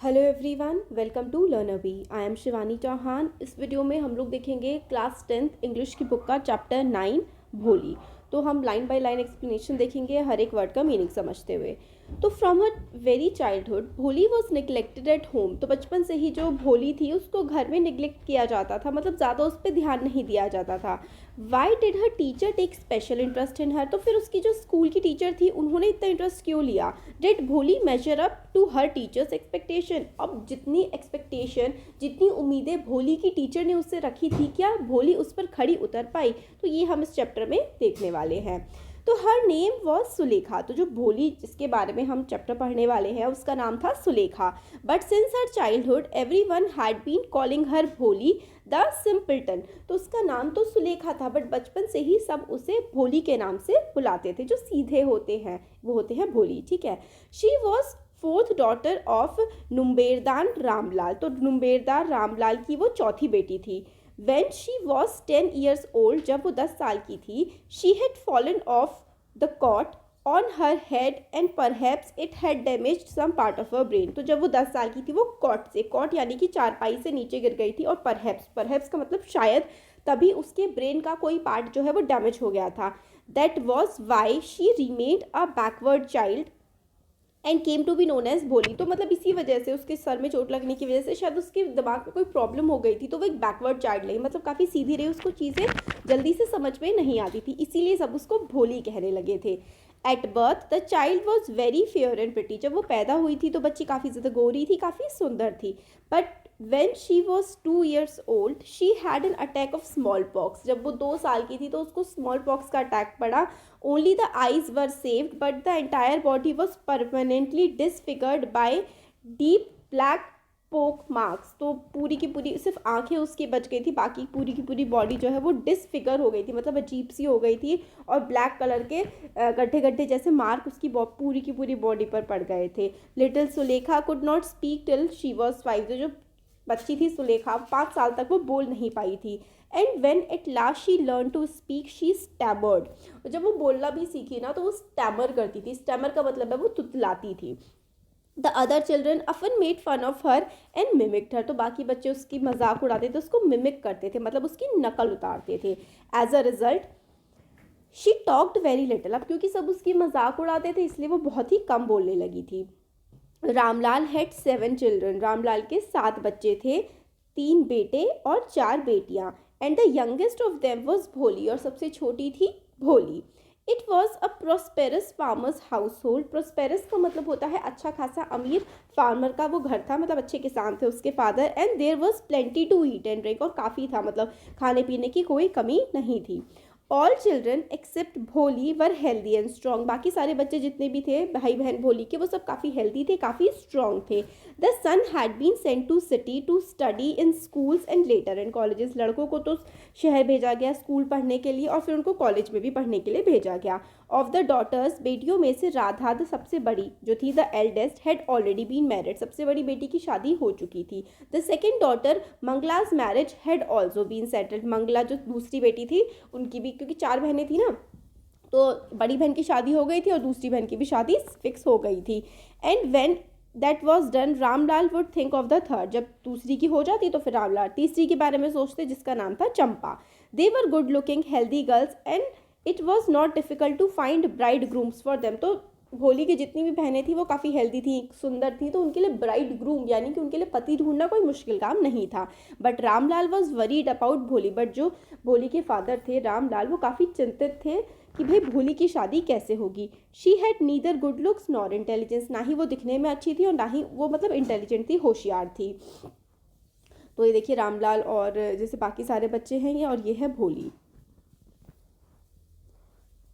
Hello everyone, welcome to Learner B. I am Shivani Chauhan. इस video में हम लोग देखेंगे क्लास 10th इंग्लिश की बुक का चैप्टर 9 भोली। तो हम लाइन बाय लाइन एक्सप्लेनेशन देखेंगे, हर एक वर्ड का मीनिंग समझते हुए। तो फ्रॉम हर वेरी चाइल्डहुड भोली वॉज निगलेक्टेड एट होम। तो बचपन से ही जो भोली थी उसको घर में निगलेक्ट किया जाता था, मतलब ज़्यादा उस पर ध्यान नहीं दिया जाता था। Why did her teacher take special interest in her. तो फिर उसकी जो स्कूल की टीचर थी उन्होंने इतना इंटरेस्ट क्यों लिया। Did Bholi measure up to her teacher's expectation. अब जितनी एक्सपेक्टेशन, जितनी उम्मीदें भोली की टीचर ने उससे रखी थी, क्या भोली उस पर खड़ी उतर पाई। तो ये हम इस चैप्टर में देखने वाले हैं। तो हर नेम वॉज सुलेखा। तो जो भोली जिसके बारे में हम चैप्टर पढ़ने वाले हैं उसका नाम था Sulekha. But since her childhood every one had been calling her Bholi the सिंपल्टन। तो उसका नाम तो सुलेखा था, बट बचपन से ही सब उसे भोली के नाम से बुलाते थे। जो सीधे होते हैं वो होते हैं भोली, ठीक है। She was fourth daughter of Numberdar Ramlal. तो नुम्बेरदार रामलाल की वो चौथी बेटी थी। When she was 10 years old, जब वो 10 साल की थी, she had fallen off the cot on her head and perhaps it had damaged some part of her brain। तो जब वो 10 साल की थी वो कॉट यानी कि चारपाई से नीचे गिर गई थी, और परहैप्स का मतलब शायद, तभी उसके ब्रेन का कोई पार्ट जो है वो डैमेज हो गया था। That was why she remained a backward child and came to be known as Bholi. तो मतलब इसी वजह से, उसके सर में चोट लगने की वजह से शायद उसके दिमाग में कोई प्रॉब्लम हो गई थी, तो वो एक बैकवर्ड चाइल्ड रही, मतलब काफ़ी सीधी रही, उसको चीज़ें जल्दी से समझ में नहीं आती थी, इसीलिए सब उसको भोली कहने लगे थे। At birth the child was very fair and pretty. जब वो पैदा हुई थी तो बच्ची काफ़ी ज़्यादा गोरी थी, काफ़ी सुंदर थी। But when she was 2 years old she had an attack of smallpox। जब वो 2 साल की थी तो उसको smallpox का अटैक पड़ा। only the eyes were saved but the entire body was permanently disfigured by deep black poke marks। तो पूरी की पूरी सिर्फ आंखें उसकी बच गई थी, बाकी पूरी की पूरी बॉडी जो है वो डिसफिगर हो गई थी, मतलब अजीब सी हो गई थी, और ब्लैक कलर के गड्ढे गड्ढे जैसे मार्क उसकी पूरी की पूरी बॉडी पर पड़ गए थे। Little Sulekha could not speak till she was 5। जो बच्ची थी सुलेखा, 5 साल तक वो बोल नहीं पाई थी। And when at last she learn to speak she stammered. जब वो बोलना भी सीखी ना तो वो स्टैमर करती थी। स्टैमर का मतलब है वो तुतलाती थी। The other children often made fun of her and mimicked her. तो बाकी बच्चे उसकी मजाक उड़ाते थे, उसको मिमिक करते थे, मतलब उसकी नकल उतारते थे। As a result she talked very little. अब क्योंकि सब उसकी मजाक उड़ाते थे इसलिए वो बहुत ही कम बोलने लगी थी। Ramlal had 7 children. रामलाल के 7 बच्चे थे, 3 बेटे और 4 बेटियां। And the youngest of them was भोली, और सबसे छोटी थी भोली। It was a prosperous farmers house hold. Prosperous का मतलब होता है अच्छा खासा अमीर, फार्मर का वो घर था, मतलब अच्छे किसान थे उसके father. And there was plenty to eat and drink, और काफ़ी था, मतलब खाने पीने की कोई कमी नहीं थी। ऑल चिल्ड्रन एक्सेप्ट भोली वर हेल्दी एंड स्ट्रॉन्ग। बाकी सारे बच्चे जितने भी थे भाई बहन भोली के, वो सब काफ़ी हेल्दी थे, काफ़ी स्ट्रॉन्ग थे। The son had been sent to city to study in schools and later in colleges. लड़कों को तो शहर भेजा गया स्कूल पढ़ने के लिए, और फिर उनको कॉलेज में भी पढ़ने के लिए भेजा गया। ऑफ द डॉटर्स, बेटियों में से राधा द सबसे बड़ी जो थी, the eldest, had already been married. सबसे बड़ी बेटी की शादी हो चुकी थी। The second daughter Mangala's marriage had also been settled. Mangala जो दूसरी बेटी थी उनकी भी, क्योंकि 4 बहनें थी ना, तो बड़ी बहन की शादी हो गई थी और दूसरी बहन की भी शादी फिक्स हो गई थी। And when that was done Ramlal would think of the third. जब दूसरी की हो जाती तो फिर रामलाल तीसरी के बारे में सोचते, जिसका नाम था Champa. They were good looking healthy girls and it was not difficult to find bride grooms for them. तो भोली की जितनी भी बहनें थी वो काफ़ी हेल्दी थी, सुंदर थी, तो उनके लिए ब्राइड ग्रूम यानी कि उनके लिए पति ढूंढना कोई मुश्किल काम नहीं था। But Ramlal was worried about भोली। बट जो भोली के फादर थे रामलाल, वो काफ़ी चिंतित थे कि भाई भोली की शादी कैसे होगी। She had neither good looks nor intelligence. ना ही वो दिखने में अच्छी थी और ना ही वो मतलब इंटेलिजेंट थी, होशियार थी। तो ये देखिए रामलाल और जैसे बाकी सारे बच्चे हैं ये, और ये है भोली।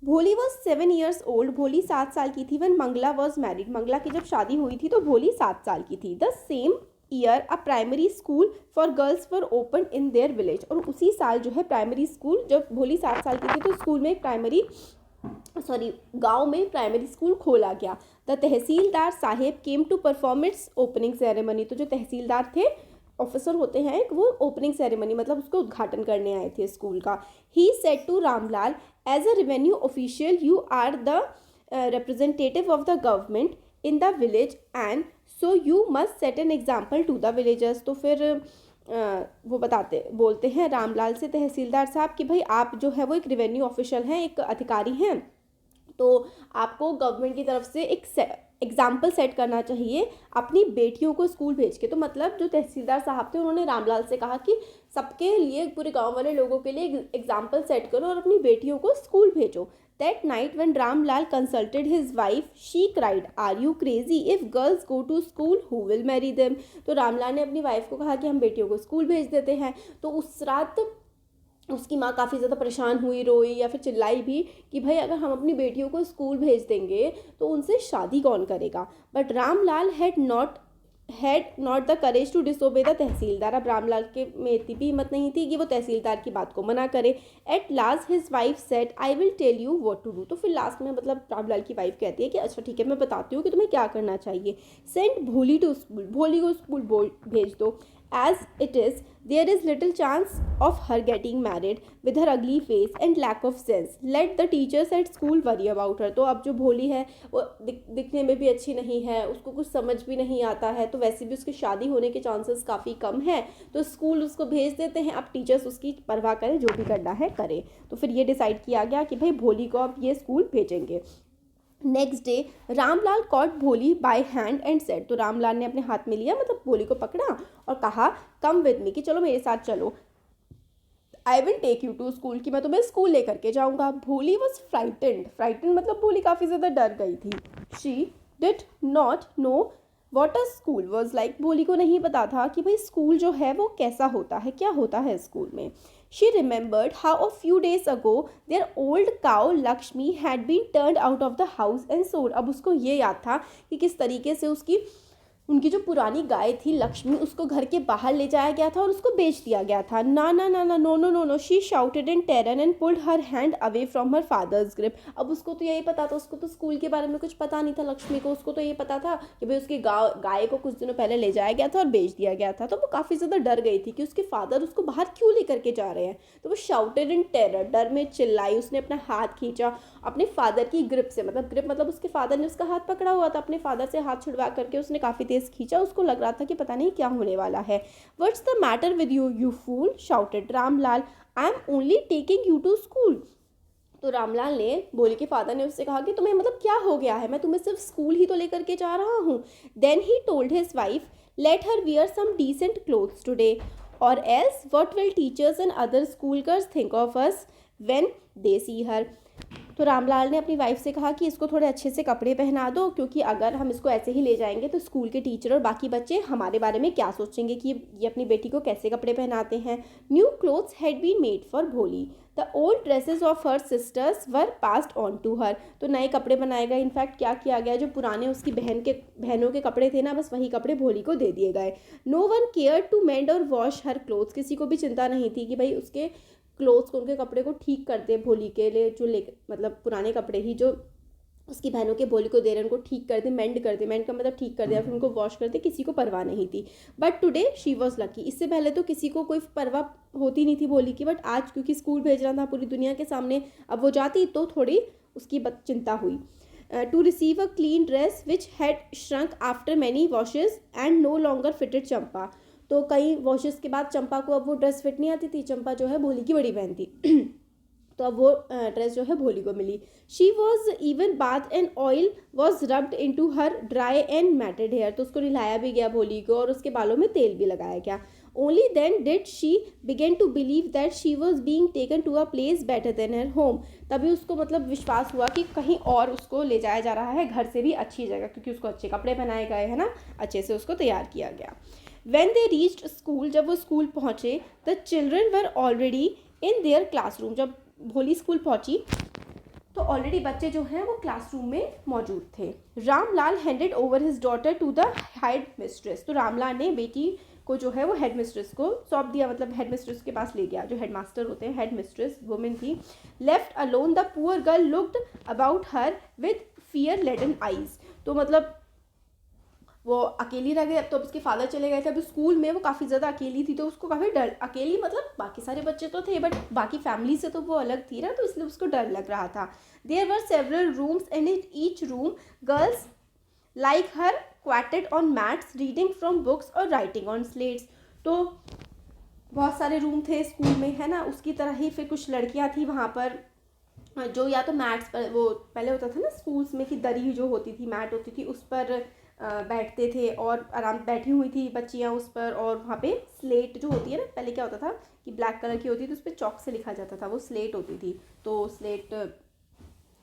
भोली वॉज 7 years ओल्ड। भोली 7 साल की थी। When Mangala was married. Mangala की जब शादी हुई थी तो भोली 7 साल की थी। The same year a primary school for girls for open in their village. और उसी साल जो है प्राइमरी स्कूल, जब भोली 7 साल की थी तो स्कूल में गांव में प्राइमरी स्कूल खोला गया। The tehsildar sahib came to perform its opening ceremony. तो जो तहसीलदार थे, ऑफिसर होते हैं, वो ओपनिंग सेरेमनी मतलब उसको उद्घाटन करने आए थे स्कूल का। He said to Ramlal, as a revenue official you are the representative of the government in the village and so you must set an example to the villagers. तो फिर वो बोलते हैं रामलाल से तहसीलदार साहब कि भाई आप जो है वो एक रेवेन्यू ऑफिशियल हैं, एक अधिकारी हैं, तो आपको गवर्नमेंट की तरफ से एक एग्जाम्पल सेट करना चाहिए अपनी बेटियों को स्कूल भेज के। तो मतलब जो तहसीलदार साहब थे उन्होंने रामलाल से कहा कि सबके लिए, पूरे गांव वाले लोगों के लिए एग्जाम्पल सेट करो और अपनी बेटियों को स्कूल भेजो। That night when Ramlal consulted his wife, she cried, "Are you crazy? If girls go to school, who will marry them?" तो रामलाल ने अपनी वाइफ को कहा कि हम बेटियों को स्कूल भेज देते हैं। तो उस रात उसकी माँ काफ़ी ज़्यादा परेशान हुई, रोई या फिर चिल्लाई भी कि भाई अगर हम अपनी बेटियों को स्कूल भेज देंगे तो उनसे शादी कौन करेगा। But Ramlal had not the courage to disobey the tehsildar. अब रामलाल के में इतनी भी हिम्मत नहीं थी कि वो तहसीलदार की बात को मना करे। At last his wife said, "I will tell you what to do." तो फिर लास्ट में मतलब रामलाल की वाइफ कहती है कि अच्छा ठीक है, मैं बताती हूँ कि तुम्हें क्या करना चाहिए। सेंड भोली टू स्कूल, भोली को स्कूल भेज दो। As it is, there is little chance of her getting married with her ugly face and lack of sense. Let the teachers at school worry about her. तो अब जो भोली है वो दिखने में भी अच्छी नहीं है, उसको कुछ समझ भी नहीं आता है, तो वैसे भी उसकी शादी होने के चांसेस काफ़ी कम है, तो स्कूल उसको भेज देते हैं। अब टीचर्स उसकी परवाह करें, जो भी करना है करें। तो फिर ये डिसाइड किया गया कि भाई भोली को अब ये स्कूल भेजेंगे। नेक्स्ट डे रामलाल कॉट भोली बाय हैंड एंड सेड। तो रामलाल ने अपने हाथ में लिया, मतलब भोली को पकड़ा और कहा, कम विद मी, कि चलो मेरे साथ चलो। I will take you to school, कि मैं तुम्हें स्कूल लेकर के जाऊंगा। भोली वॉज फ्राइटेंड मतलब भोली काफ़ी ज़्यादा डर गई थी। She did not know what a school was like. भोली को नहीं पता था कि भाई स्कूल जो है वो कैसा होता है, क्या होता है स्कूल में। She remembered how a few days ago their old cow Lakshmi had been turned out of the house and sold। अब उसको ये याद था कि किस तरीके से उनकी जो पुरानी गाय थी लक्ष्मी, उसको घर के बाहर ले जाया गया था और उसको बेच दिया गया था। ना ना ना ना, no no no no, she shouted in terror and pulled her hand away from her father's grip. अब उसको तो यही पता था, उसको तो स्कूल के बारे में कुछ पता नहीं था लक्ष्मी को। उसको तो ये पता था कि भाई उसकी गाय को कुछ दिनों पहले ले जाया गया था और बेच दिया गया था। तो वो काफ़ी ज़्यादा डर गई थी कि उसके फादर उसको बाहर क्यों लेकर के जा रहे हैं। तो वो शाउटेड इन टेरर, डर में चिल्लाई। उसने अपना हाथ खींचा अपने फादर की ग्रिप से, मतलब उसके फादर ने उसका हाथ पकड़ा हुआ था, अपने फादर से हाथ छुड़वा करके उसने काफ़ी तेज़ खींचा। उसको लग रहा था कि पता नहीं क्या होने वाला है। What's the matter with you, you fool, shouted Ramlal, I am only taking you to school. तो रामलाल ने, भोली के फादर ने उससे कहा कि तुम्हें मतलब क्या हो गया है, मैं तुम्हें सिर्फ स्कूल ही तो लेकर के जा रहा हूँ। Then he told his wife, let her wear some decent clothes today और else what will teachers and other school girls think of us when they see her. तो रामलाल ने अपनी वाइफ से कहा कि इसको थोड़े अच्छे से कपड़े पहना दो, क्योंकि अगर हम इसको ऐसे ही ले जाएंगे तो स्कूल के टीचर और बाकी बच्चे हमारे बारे में क्या सोचेंगे कि ये अपनी बेटी को कैसे कपड़े पहनाते हैं। New clothes had been made for Bholi, the old dresses of her sisters were passed on to her. तो नए कपड़े बनाए गए। इनफैक्ट क्या किया गया, जो पुराने उसकी बहनों के कपड़े थे ना, बस वही कपड़े भोली को दे दिए गए। No one care to mend और वॉश हर क्लोथ्स। किसी को भी चिंता नहीं थी कि भाई उसके क्लोथ्स को, उनके कपड़े को ठीक कर दे भोली के लिए, जो मतलब पुराने कपड़े ही जो उसकी बहनों के भोली को दे रहे हैं, उनको ठीक कर दे, मेंड कर दे, मेंड का मतलब ठीक कर दे, या फिर उनको वॉश कर दे, किसी को परवाह नहीं थी। But today she was lucky. इससे पहले तो किसी को कोई परवाह होती नहीं थी भोली की, बट आज क्योंकि स्कूल भेज रहा था पूरी दुनिया के सामने, अब वो जाती तो थोड़ी उसकी चिंता हुई। To receive a clean dress which had shrunk after many washes and no longer fitted Champa. तो कई वॉशेस के बाद चंपा को अब वो ड्रेस फिट नहीं आती थी। चंपा जो है भोली की बड़ी बहन थी तो अब वो ड्रेस जो है भोली को मिली। She was even bath and oil was rubbed into her dry and matted hair. तो उसको नहलाया भी गया भोली को और उसके बालों में तेल भी लगाया गया। Only then did she begin to believe that she was being taken to a place better than her home. तभी उसको मतलब विश्वास हुआ कि कहीं और उसको ले जाया जा रहा है, घर से भी अच्छी जगह, क्योंकि उसको अच्छे कपड़े पहनाए गए हैं ना, अच्छे से उसको तैयार किया गया। When they reached school, जब वो स्कूल पहुँचे, the children were already in their classroom। जब भोली स्कूल पहुँची तो ऑलरेडी बच्चे जो हैं वो क्लासरूम में मौजूद थे। Ramlal handed over his daughter to the head mistress. तो रामलाल ने बेटी को जो है वो हेड मिस्ट्रेस को सौंप दिया, मतलब हेड मिस्ट्रेस के पास ले गया, जो हेड मास्टर होते हैं, हेड मिस्ट्रेस वुमेन थी। Left alone the poor girl looked about her with fear laden eyes. तो मतलब वो अकेली रह गई। अब तो उसके फादर चले गए थे, अभी स्कूल में वो काफ़ी ज़्यादा अकेली थी, तो उसको काफ़ी डर, अकेली मतलब बाकी सारे बच्चे तो थे बट बाकी फैमिली से तो वो अलग थी ना, तो इसलिए उसको डर लग रहा था। There were several rooms and in each room girls like her squatted on mats, reading from books और राइटिंग ऑन स्लेट्स। तो बहुत सारे रूम थे स्कूल में, है ना, उसकी तरह ही फिर कुछ लड़कियां थी वहाँ पर जो या तो मैट्स पर, वो पहले होता था ना स्कूल्स में कि दरी जो होती थी, मैट होती थी, उस पर बैठते थे और आराम बैठी हुई थी बच्चियाँ उस पर। और वहाँ पे स्लेट जो होती है ना, पहले क्या होता था कि ब्लैक कलर की होती थी, उस पर चॉक से लिखा जाता था, वो स्लेट होती थी। तो स्लेट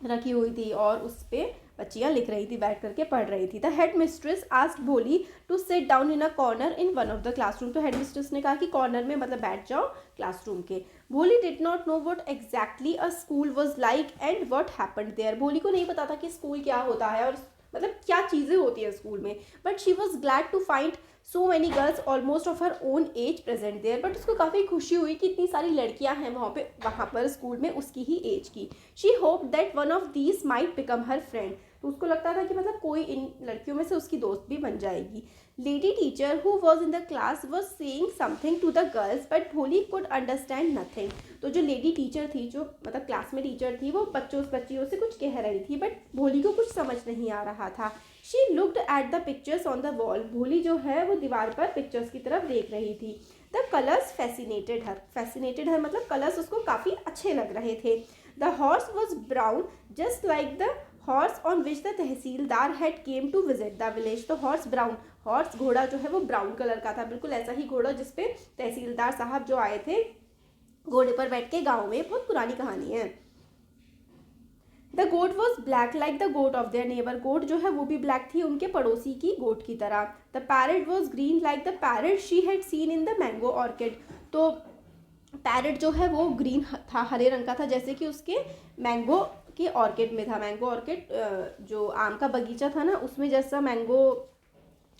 रखी हुई थी और उस पर बच्चियाँ लिख रही थी, बैठ करके पढ़ रही थी। The head mistress asked Bholi to sit down in a corner in one of the classroom. तो हेड मिस्ट्रेस ने कहा कि कॉर्नर में मतलब बैठ जाओ क्लासरूम के। Bholi did not know what exactly a school was like and what happened there. Bholi को नहीं पता था कि स्कूल क्या होता है और मतलब क्या चीज़ें होती है स्कूल में। But she was glad to find so many girls almost of her own age present there. But उसको काफ़ी खुशी हुई कि इतनी सारी लड़कियां हैं वहाँ पर स्कूल में उसकी ही एज की। She hope that one of these might become her friend. तो उसको लगता था कि मतलब कोई इन लड़कियों में से उसकी दोस्त भी बन जाएगी। Lady teacher who was in the class was saying something to the girls but Bholi could understand nothing. तो जो लेडी टीचर थी, जो मतलब क्लास में टीचर थी, वो बच्चियों से कुछ कह रही थी, बट भोली को कुछ समझ नहीं आ रहा था। She looked at the pictures on the wall. भोली जो है वो दीवार पर पिक्चर्स की तरफ देख रही थी। द कलर्स फैसिनेटेड हर मतलब कलर्स उसको काफ़ी अच्छे लग रहे थे। The horse was brown just like the horse on which the tehsildar had came to visit the village. तो हॉर्स घोड़ा जो है वो ब्राउन कलर का था, बिल्कुल ऐसा ही घोड़ा जिसपे तहसीलदार साहब जो आए थे घोड़े पर बैठ के गाँव में। बहुत पुरानी कहानी है। The goat was black like the goat of their neighbour. Goat जो है वो भी ब्लैक थी उनके पड़ोसी की गोट की तरह। The parrot was green like the parrot she had seen in the mango orchid. तो पैरट जो है वो ग्रीन था, हरे रंग का था, जैसे कि उसके मैंगो के ऑर्किड में था। मैंगो ऑर्किड जो आम का बगीचा था ना, उसमें जैसा मैंगो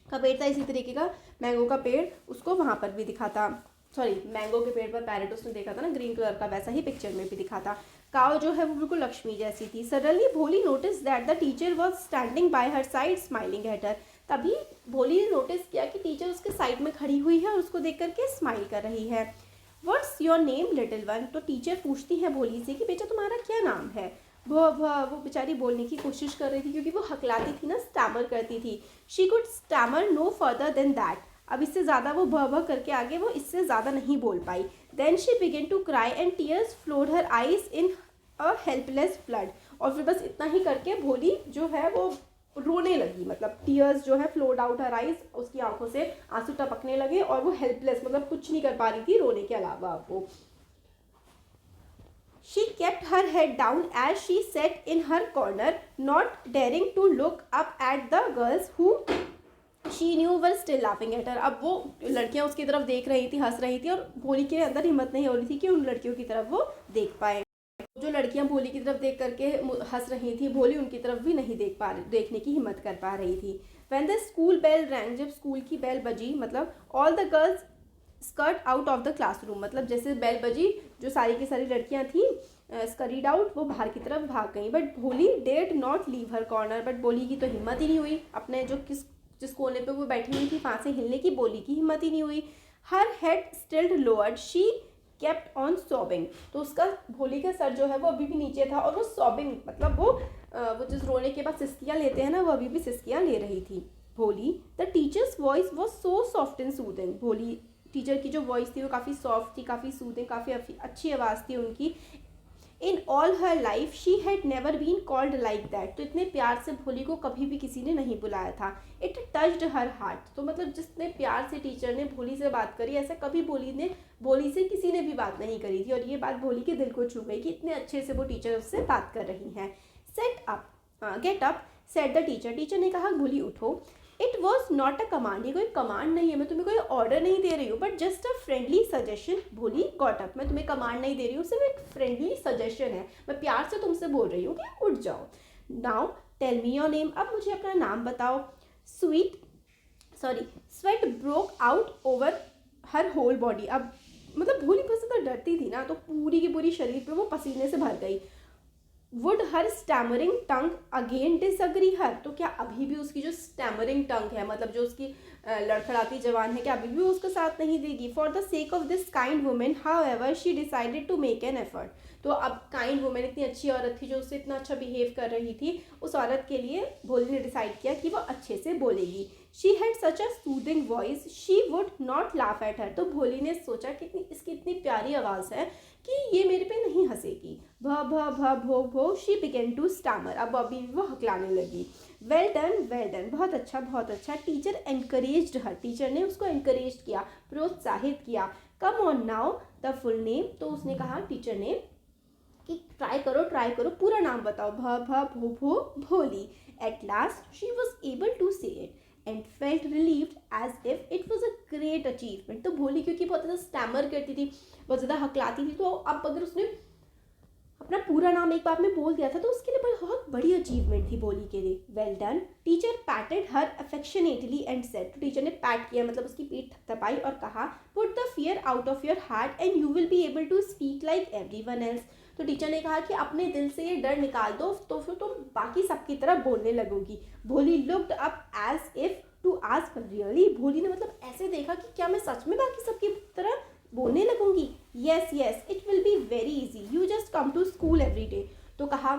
का पेड़ था, इसी तरीके का मैंगो का पेड़ उसको वहाँ पर भी दिखा था। सॉरी, मैंगो के पेड़ पर पैरट उसने देखा था ना ग्रीन कलर का, वैसा ही पिक्चर में भी दिखा था। काव जो है वो बिल्कुल लक्ष्मी जैसी थी। सडनली भोली notice that the teacher was standing bye her side smiling at her. तभी भोली ने नोटिस किया कि टीचर उसके साइड में खड़ी हुई है और उसको देख करके स्माइल कर रही है। What's your name little one. तो टीचर पूछती है भोली से कि बेटा तुम्हारा क्या नाम है। वो बेचारी बोलने की कोशिश कर रही थी क्योंकि वो हकलाती थी ना, स्टैमर करती थी। She could stammer no further than that. अब इससे ज़्यादा वो भ करके आगे वो इससे ज़्यादा नहीं बोल पाई। Then she begin to cry and tears flowed her eyes in a helpless flood. और फिर बस इतना ही करके भोली जो है वो रोने लगी, मतलब टीयर्स जो है फ्लोड आउट हर आइज, उसकी आंखों से आंसू टपकने लगे और वो हेल्पलेस मतलब कुछ नहीं कर पा रही थी रोने के अलावा। वो She kept her head down as she sat in her corner, not daring to look up at the girls who she knew were still laughing at her. अब वो लड़कियां उसकी तरफ देख रही थी, हंस रही थी, और भोली के अंदर हिम्मत नहीं हो रही थी कि उन लड़कियों की तरफ वो देख पाए। जो लड़कियां भोली की तरफ देख करके हंस रही थी, भोली उनकी तरफ भी नहीं देखने की हिम्मत कर पा रही थी। When the school bell rang, जब स्कूल की बेल बजी, मतलब all the girls skirt out of the classroom, मतलब जैसे बेल बजी जो सारी की सारी लड़कियां थी स्करीड आउट, वो बाहर की तरफ भाग गई। बट भोली did not leave her corner. But भोली की तो हिम्मत ही नहीं हुई अपने जो जिस कोने पे वो बैठी हुई थी वहाँ से हिलने की, भोली की हिम्मत ही नहीं हुई। हर head still lowered, she kept on sobbing. तो उसका भोली का सर जो है वो अभी भी नीचे था और वो सॉबिंग मतलब वो जिस रोने के बाद सिस्कियाँ लेते हैं ना, वो अभी भी सिस्कियाँ ले रही थी। भोली the teachers voice was so soft and soothing. भोली टीचर की जो वॉइस थी वो काफ़ी सॉफ्ट थी, काफ़ी सूदिंग, काफ़ी अच्छी आवाज़ थी उनकी। In all her life she had never been called like that. तो इतने प्यार से भोली को कभी भी किसी ने नहीं बुलाया था। It touched her heart. तो मतलब जितने प्यार से टीचर ने भोली से बात करी, ऐसा कभी भोली से किसी ने भी बात नहीं करी थी। और ये बात भोली के दिल को छू गई कि इतने अच्छे से वो टीचर उससे बात कर रही हैं। Get up said the teacher. Teacher ने कहा भोली उठो। It was not a command. ये कोई कमांड नहीं है, मैं तुम्हें कोई ऑर्डर नहीं दे रही हूँ, but just a friendly suggestion. भोली गॉट अप। मैं तुम्हें कमांड नहीं दे रही हूँ, सिर्फ एक फ्रेंडली सजेशन है, मैं प्यार से तुमसे बोल रही हूँ कि उठ जाओ। Now tell me your name. अब मुझे अपना नाम बताओ। Sweat broke out over her whole body. अब मतलब भोली बहुत ज़्यादा डरती थी ना, तो पूरी की पूरी शरीर पे वो पसीने से भर गई। Would her stammering tongue again disagree her, तो क्या अभी भी उसकी जो स्टैमरिंग टंग है, मतलब जो उसकी लड़खड़ाती जबान है, क्या अभी भी उसका साथ नहीं देगी? For the sake of this kind woman however she decided to make an effort. तो अब काइंड वुमेन, इतनी अच्छी औरत थी जो उससे इतना अच्छा बिहेव कर रही थी, उस औरत के लिए भोली ने डिसाइड किया कि वो अच्छे से बोलेगी। She had such a soothing voice she would not laugh at her. तो भोली ने सोचा कि इसकी इतनी प्यारी आवाज़ है कि ये मेरे पे नहीं हंसेगी। भ भ भ भो भो शी बिगेन टू स्टैमर। अब अभी वो हकलाने लगी। वेल डन, बहुत अच्छा, बहुत अच्छा। टीचर एनकरेज्ड हर, टीचर ने उसको एनकरेज किया, प्रोत्साहित किया। Come on now the full name, तो उसने कहा टीचर ने कि ट्राई करो, पूरा नाम बताओ। भ भ भो भो Bholi. At last she was able to say it and felt relieved as if it was a great achievement. तो भोली क्योंकि बहुत ज़्यादा स्टैमर करती थी, बहुत ज़्यादा हकलाती थी, तो अब अगर उसने अपना पूरा नाम एक बार में बोल दिया था तो उसके लिए बहुत बड़ी अचीवमेंट थी भोली के लिए। Well done. Teacher patted her affectionately and said, तो टीचर ने पैट किया, मतलब उसकी पीठ थपथपाई और कहा, put the fear out of your heart and you will be able to speak like everyone else. तो टीचर ने कहा कि अपने दिल से ये डर निकाल दो, तो फिर तुम बाकी सबकी तरह बोलने लगोगी। Bholi looked up as if to ask really. Bholi ने मतलब ऐसे देखा कि क्या मैं सच में बाकी सबकी तरह बोलने लगूंगी? Yes it will be very easy, you just come to school every day. तो कहा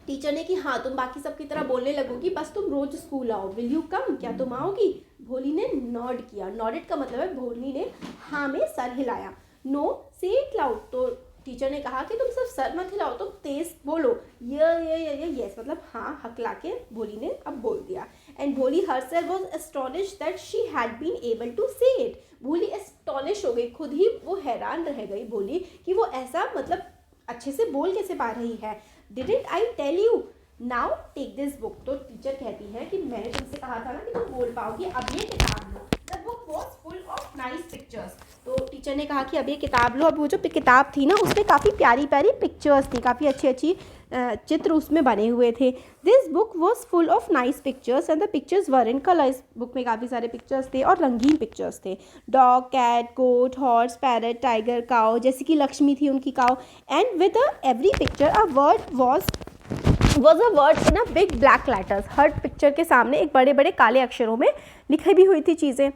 टीचर ने कि हाँ तुम बाकी सबकी तरह बोलने लगोगी, बस तुम रोज स्कूल आओ। विल यू कम, क्या तुम आओगी? भोली ने नॉड किया। नॉडेड का मतलब है भोली ने हाँ में सर हिलाया। नो से इट लाउड, तो टीचर ने कहा कि तुम सिर्फ सर मत हिलाओ, तुम तेज बोलो। यस मतलब हाँ, हकला के भोली ने अब बोल दिया। And Bholi herself was astonished that she had been able to say it. Bholi astonish हो गई, खुद ही वो हैरान रह गई भोली कि वो ऐसा मतलब अच्छे से बोल कैसे पा रही है। Didn't I tell you, now take this book. तो टीचर कहती है कि मैंने तुमसे कहा था ना कि तुम बोल पाओगी, अब ये किताब लो। The book was full of nice pictures. तो टीचर ने कहा कि अब ये किताब लो। अब वो जो किताब थी ना उसमें काफ़ी प्यारी प्यारी पिक्चर्स थी, काफ़ी अच्छी अच्छी चित्र उसमें बने हुए थे। This book was full of nice pictures and the pictures were in colour. इस बुक में काफ़ी सारे पिक्चर्स थे और रंगीन पिक्चर्स थे। डॉग, कैट, गोट, हॉर्स, पैरट, टाइगर, काउ, जैसे कि लक्ष्मी थी उनकी cow. And with every picture a word was a word in a big black letters. Her picture के सामने एक बड़े बड़े काले अक्षरों में लिखी भी हुई थी चीज़ें।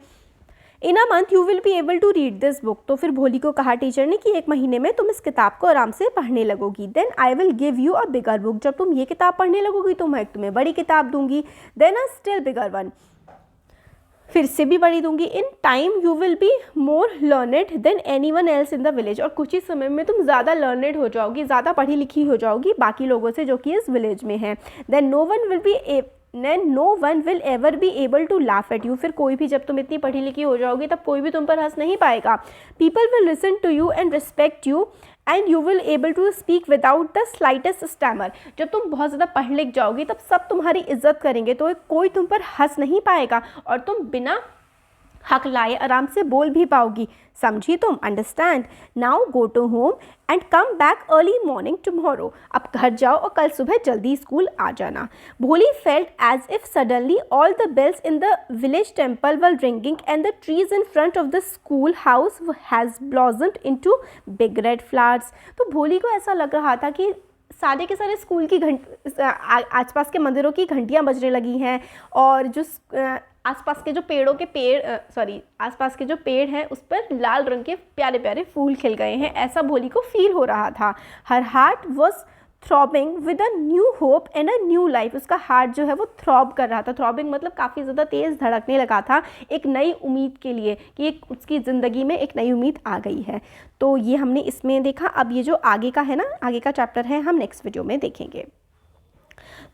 In a month you will be able to read this book. तो फिर भोली को कहा टीचर ने कि 1 महीने में तुम इस किताब को आराम से पढ़ने लगोगी। Then I will give you a bigger book. जब तुम ये किताब पढ़ने लगोगी तो मैं तुम्हें बड़ी किताब दूंगी। Then a still bigger one, फिर से भी बड़ी दूंगी। In time you will be more learned than anyone else in the village. और कुछ ही समय में तुम ज़्यादा लर्नेड हो जाओगी, ज़्यादा पढ़ी लिखी हो जाओगी बाकी लोगों से जो कि इस विलेज में हैं। Then no one will ever be able to laugh at you. फिर कोई भी, जब तुम इतनी पढ़ी लिखी हो जाओगी तब कोई भी तुम पर हंस नहीं पाएगा। People will listen to you and respect you and you will able to speak without the slightest stammer. जब तुम बहुत ज़्यादा पढ़ लिख जाओगी तब सब तुम्हारी इज्जत करेंगे, तो कोई तुम पर हंस नहीं पाएगा और तुम बिना हक लाए आराम से बोल भी पाओगी। समझी तुम? Understand? Now go to home and come back early morning tomorrow. अब घर जाओ और कल सुबह जल्दी स्कूल आ जाना। Bholi felt as if suddenly all the bells in the village temple were ringing and the trees in front of the school house has blossomed into big red flowers. तो भोली को ऐसा लग रहा था कि सारे के सारे स्कूल की आसपास के मंदिरों की घंटियां बजने लगी हैं और जो आसपास के जो आसपास के जो पेड़ हैं उस पर लाल रंग के प्यारे प्यारे फूल खिल गए हैं, ऐसा भोली को फील हो रहा था। Her heart was throbbing with a new hope and a new life. उसका हार्ट जो है वो थ्रॉब कर रहा था। थ्रॉबिंग मतलब काफ़ी ज़्यादा तेज़ धड़कने लगा था एक नई उम्मीद के लिए कि एक उसकी ज़िंदगी में एक नई उम्मीद आ गई है। तो ये हमने इसमें देखा। अब ये जो आगे का है ना, आगे का चैप्टर है, हम नेक्स्ट वीडियो में देखेंगे।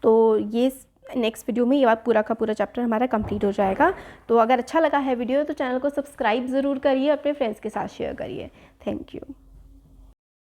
तो ये नेक्स्ट वीडियो में ये बात पूरा का पूरा चैप्टर हमारा कंप्लीट हो जाएगा। तो अगर अच्छा लगा है वीडियो तो चैनल को सब्सक्राइब ज़रूर करिए, अपने फ्रेंड्स के साथ शेयर करिए। Thank you.